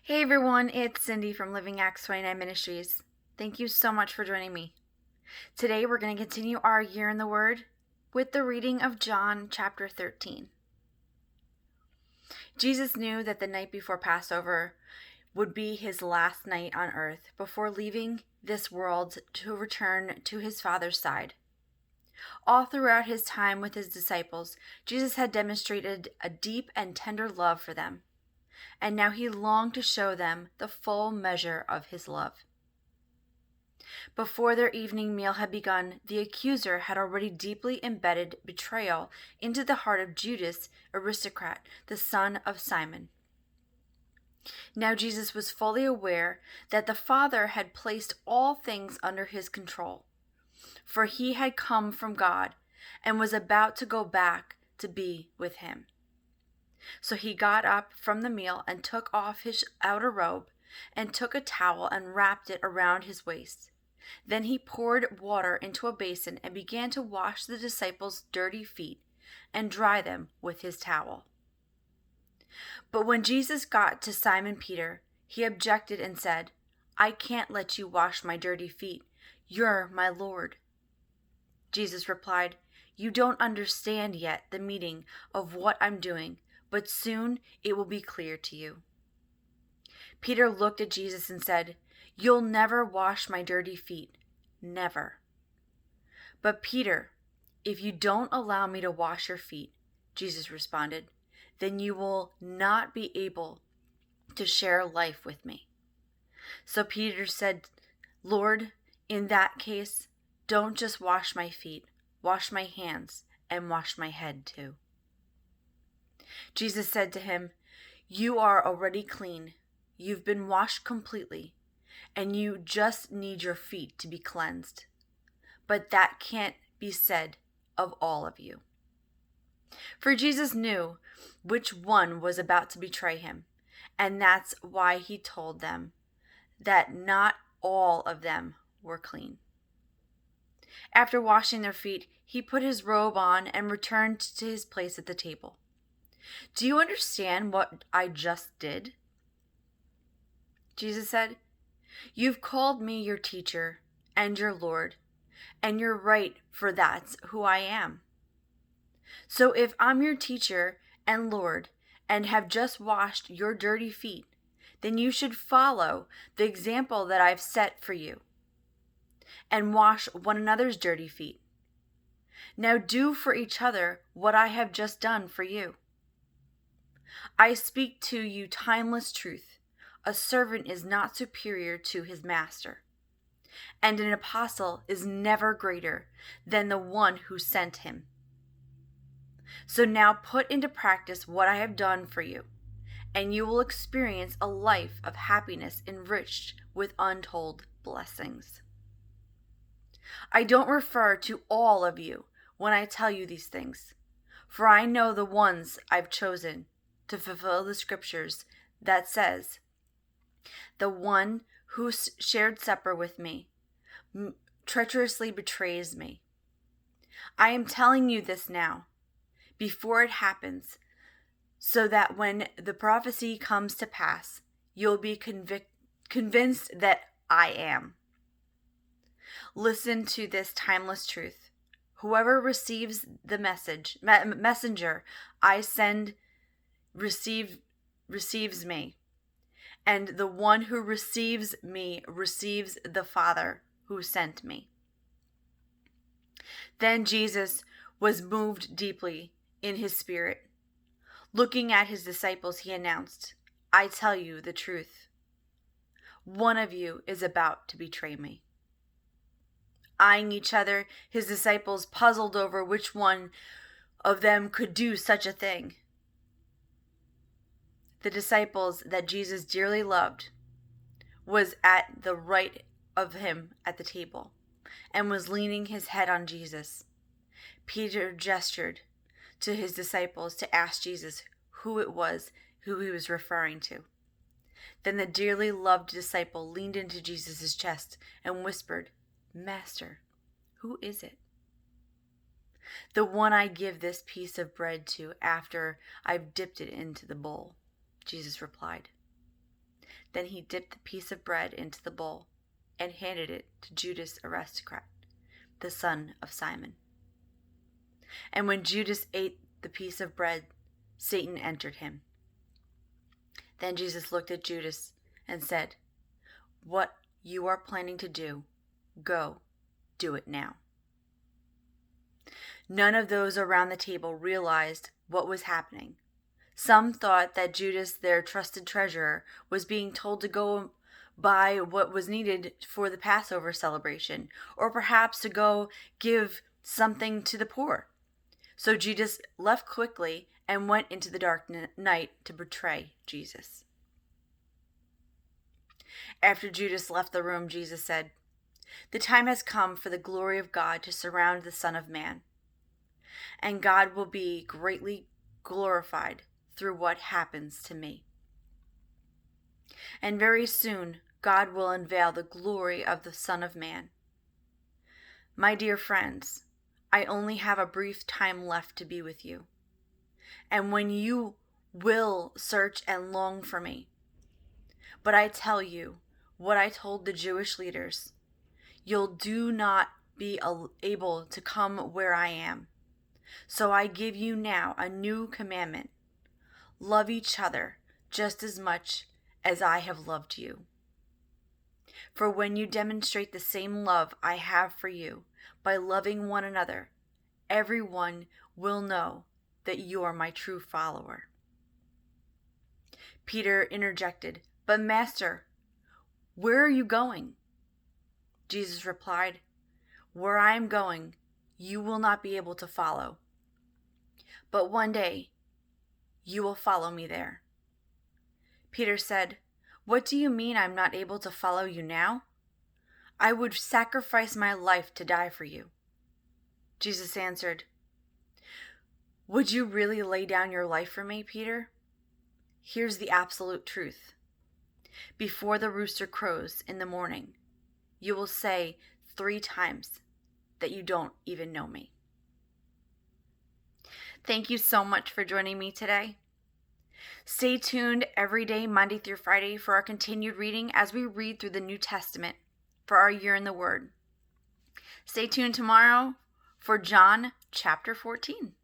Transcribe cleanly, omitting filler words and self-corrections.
Hey everyone, it's Cindy from Living Acts 29 Ministries. Thank you so much for joining me. Today we're going to continue our year in the Word with the reading of John chapter 13. Jesus knew that the night before Passover would be his last night on earth before leaving this world to return to his Father's side. All throughout his time with his disciples, Jesus had demonstrated a deep and tender love for them. And now he longed to show them the full measure of his love. Before their evening meal had begun, the accuser had already deeply embedded betrayal into the heart of Judas, aristocrat, the son of Simon. Now Jesus was fully aware that the Father had placed all things under his control, for he had come from God and was about to go back to be with him. So he got up from the meal and took off his outer robe and took a towel and wrapped it around his waist. Then he poured water into a basin and began to wash the disciples' dirty feet and dry them with his towel. But when Jesus got to Simon Peter, he objected and said, "I can't let you wash my dirty feet. You're my Lord." Jesus replied, "You don't understand yet the meaning of what I'm doing, but soon it will be clear to you." Peter looked at Jesus and said, "You'll never wash my dirty feet. Never." "But Peter, if you don't allow me to wash your feet," Jesus responded, "then you will not be able to share life with me." So Peter said, "Lord, in that case, don't just wash my feet, wash my hands and wash my head too." Jesus said to him, "You are already clean. You've been washed completely, and you just need your feet to be cleansed. But that can't be said of all of you." For Jesus knew which one was about to betray him, and that's why he told them that not all of them were clean. After washing their feet, he put his robe on and returned to his place at the table. "Do you understand what I just did?" Jesus said. "You've called me your teacher and your Lord, and you're right, for that's who I am. So if I'm your teacher and Lord and have just washed your dirty feet, then you should follow the example that I've set for you and wash one another's dirty feet. Now do for each other what I have just done for you. I speak to you timeless truth. A servant is not superior to his master, and an apostle is never greater than the one who sent him. So now put into practice what I have done for you, and you will experience a life of happiness enriched with untold blessings. I don't refer to all of you when I tell you these things, for I know the ones I've chosen to fulfill the scriptures that says, 'The one who shared supper with me treacherously betrays me.' I am telling you this now, before it happens, so that when the prophecy comes to pass, you'll be convinced that I am. Listen to this timeless truth. Whoever receives the messenger I send receives me, and the one who receives me receives the Father who sent me." Then Jesus was moved deeply in his spirit. Looking at his disciples, he announced, "I tell you the truth. One of you is about to betray me." Eyeing each other, his disciples puzzled over which one of them could do such a thing. The disciples that Jesus dearly loved was at the right of him at the table and was leaning his head on Jesus. Peter gestured to his disciples to ask Jesus who it was who he was referring to. Then the dearly loved disciple leaned into Jesus' chest and whispered, "Master, who is it?" "The one I give this piece of bread to after I've dipped it into the bowl," Jesus replied. Then he dipped the piece of bread into the bowl and handed it to Judas Iscariot, the son of Simon. And when Judas ate the piece of bread, Satan entered him. Then Jesus looked at Judas and said, "What you are planning to do, go, do it now." None of those around the table realized what was happening. Some thought that Judas, their trusted treasurer, was being told to go buy what was needed for the Passover celebration, or perhaps to go give something to the poor. So Judas left quickly and went into the dark night to betray Jesus. After Judas left the room, Jesus said, "The time has come for the glory of God to surround the Son of Man, and God will be greatly glorified through what happens to me. And very soon, God will unveil the glory of the Son of Man. My dear friends, I only have a brief time left to be with you. And when you will search and long for me. But I tell you what I told the Jewish leaders. You'll do not be able to come where I am. So I give you now a new commandment. Love each other just as much as I have loved you. For when you demonstrate the same love I have for you by loving one another, everyone will know that you are my true follower." Peter interjected, "But Master, where are you going?" Jesus replied, "Where I am going, you will not be able to follow. But one day, you will follow me there." Peter said, "What do you mean I'm not able to follow you now? I would sacrifice my life to die for you." Jesus answered, "Would you really lay down your life for me, Peter? Here's the absolute truth. Before the rooster crows in the morning, you will say 3 times that you don't even know me." Thank you so much for joining me today. Stay tuned every day, Monday through Friday, for our continued reading as we read through the New Testament for our year in the Word. Stay tuned tomorrow for John chapter 14.